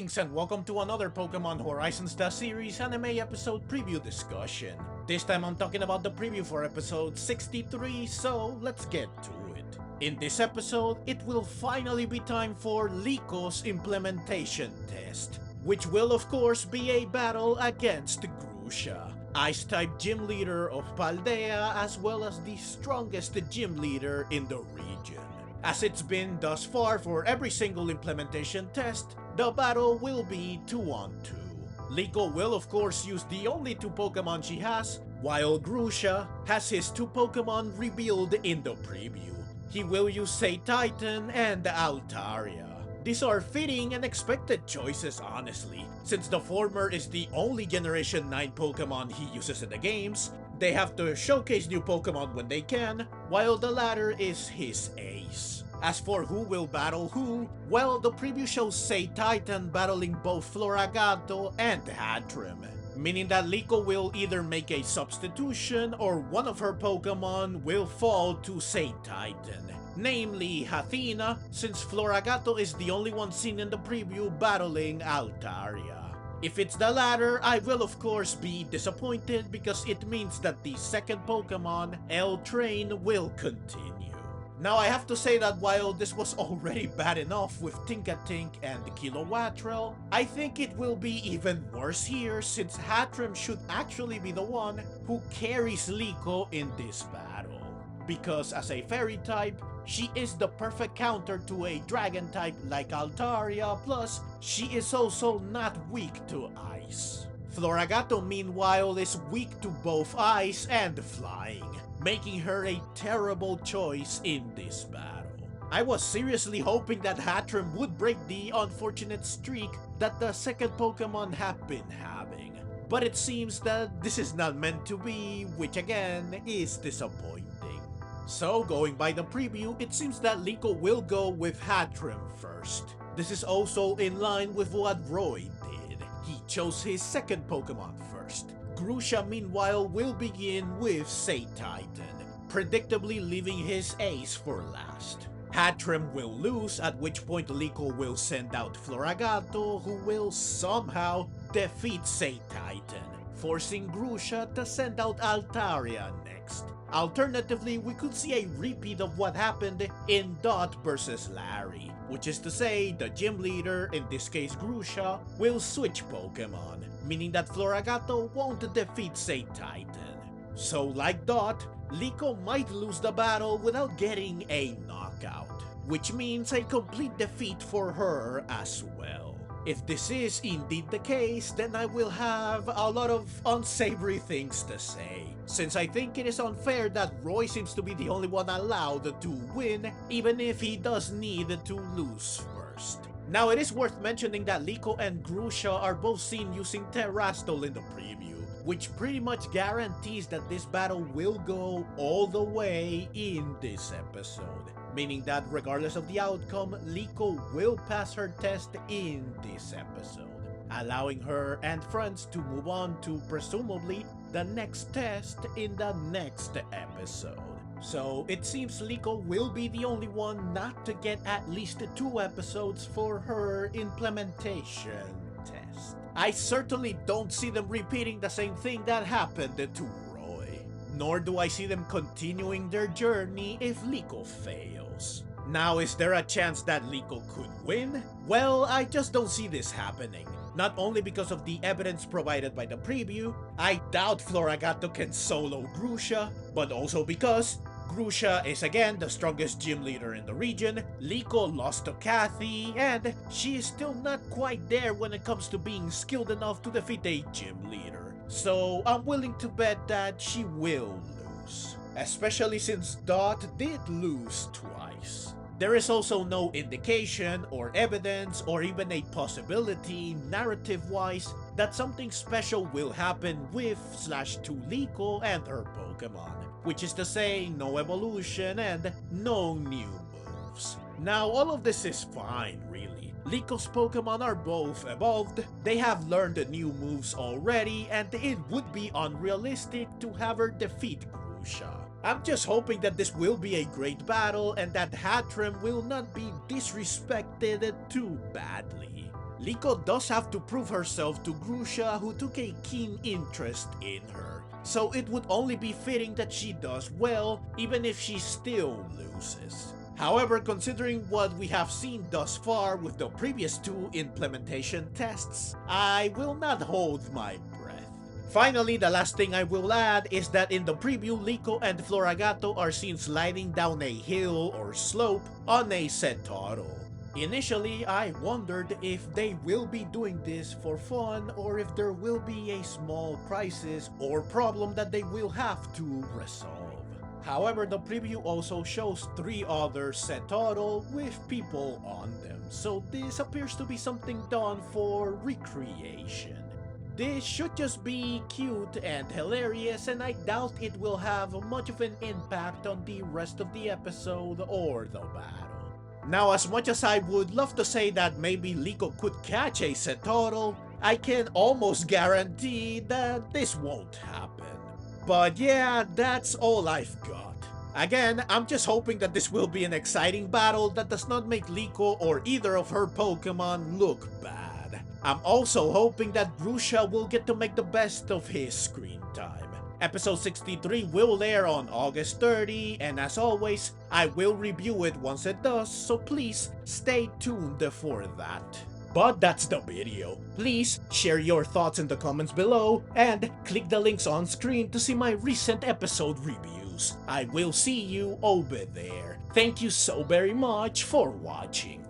Greetings and welcome to another Pokémon Horizons the series anime episode preview discussion. This time I'm talking about the preview for episode 63, so let's get to it. In this episode, it will finally be time for Liko's implementation test, which will of course be a battle against Grusha, Ice-type gym leader of Paldea as well as the strongest gym leader in the region. As it's been thus far for every single implementation test, the battle will be 2-on-2. Liko will of course use the only two Pokemon she has, while Grusha has his two Pokemon revealed in the preview. He will use Cetitan and Altaria. These are fitting and expected choices honestly, since the former is the only Generation 9 Pokemon he uses in the games. They have to showcase new Pokemon when they can, while the latter is his ace. As for who will battle who, well, the preview shows Cetitan battling both Floragato and Hattrem, meaning that Liko will either make a substitution or one of her Pokemon will fall to Cetitan, namely Athena, since Floragato is the only one seen in the preview battling Altaria. If it's the latter, I will of course be disappointed because it means that the second Pokemon, L-Train, will continue. Now I have to say that while this was already bad enough with Tinkatink and Kilowattrel, I think it will be even worse here since Hattrem should actually be the one who carries Liko in this battle. Because as a fairy type, she is the perfect counter to a dragon type like Altaria, plus she is also not weak to ice. Floragato meanwhile is weak to both ice and flying, making her a terrible choice in this battle. I was seriously hoping that Hattrem would break the unfortunate streak that the second Pokemon have been having, but it seems that this is not meant to be, which again is disappointing. So going by the preview, it seems that Liko will go with Hattrem first. This is also in line with what Roy did. He chose his second Pokemon first. Grusha meanwhile will begin with Cetitan, predictably leaving his ace for last. Hattrem will lose, at which point Liko will send out Floragato, who will somehow defeat Cetitan, forcing Grusha to send out Altaria next. Alternatively, we could see a repeat of what happened in Dot vs Larry, which is to say the gym leader, in this case Grusha, will switch Pokemon, meaning that Floragato won't defeat Cetitan. So like Dot, Liko might lose the battle without getting a knockout, which means a complete defeat for her as well. If this is indeed the case, then I will have a lot of unsavory things to say, since I think it is unfair that Roy seems to be the only one allowed to win, even if he does need to lose first. Now it is worth mentioning that Liko and Grusha are both seen using Terastal in the preview, which pretty much guarantees that this battle will go all the way in this episode, meaning that regardless of the outcome, Liko will pass her test in this episode, allowing her and friends to move on to presumably the next test in the next episode. So it seems Liko will be the only one not to get at least 2 episodes for her implementation test. I certainly don't see them repeating the same thing that happened to Roy, nor do I see them continuing their journey if Liko fails. Now, is there a chance that Liko could win? Well, I just don't see this happening. Not only because of the evidence provided by the preview, I doubt Floragato can solo Grusha, but also because Grusha is again the strongest gym leader in the region, Liko lost to Kathy, and she is still not quite there when it comes to being skilled enough to defeat a gym leader. So I'm willing to bet that she will lose, especially since Dot did lose twice. There is also no indication or evidence or even a possibility, narrative-wise, that something special will happen with/to Liko and her Pokemon, which is to say no evolution and no new moves. Now all of this is fine really. Liko's Pokemon are both evolved, they have learned the new moves already, and it would be unrealistic to have her defeat Grusha. I'm just hoping that this will be a great battle and that Hattrem will not be disrespected too badly. Liko does have to prove herself to Grusha, who took a keen interest in her. So it would only be fitting that she does well, even if she still loses. However, considering what we have seen thus far with the previous 2 implementation tests, I will not hold my breath. Finally, the last thing I will add is that in the preview, Liko and Floragato are seen sliding down a hill or slope on a Cetoddle. Initially, I wondered if they will be doing this for fun or if there will be a small crisis or problem that they will have to resolve. However, the preview also shows 3 other Cetoddle with people on them, so this appears to be something done for recreation. This should just be cute and hilarious, and I doubt it will have much of an impact on the rest of the episode or the battle. Now, as much as I would love to say that maybe Liko could catch a Cetoddle, I can almost guarantee that this won't happen. But yeah, that's all I've got. Again, I'm just hoping that this will be an exciting battle that does not make Liko or either of her Pokemon look bad. I'm also hoping that Grusha will get to make the best of his screen time. Episode 63 will air on August 30, and as always, I will review it once it does, so please stay tuned for that. But that's the video. Please share your thoughts in the comments below, and click the links on screen to see my recent episode reviews. I will see you over there. Thank you so very much for watching.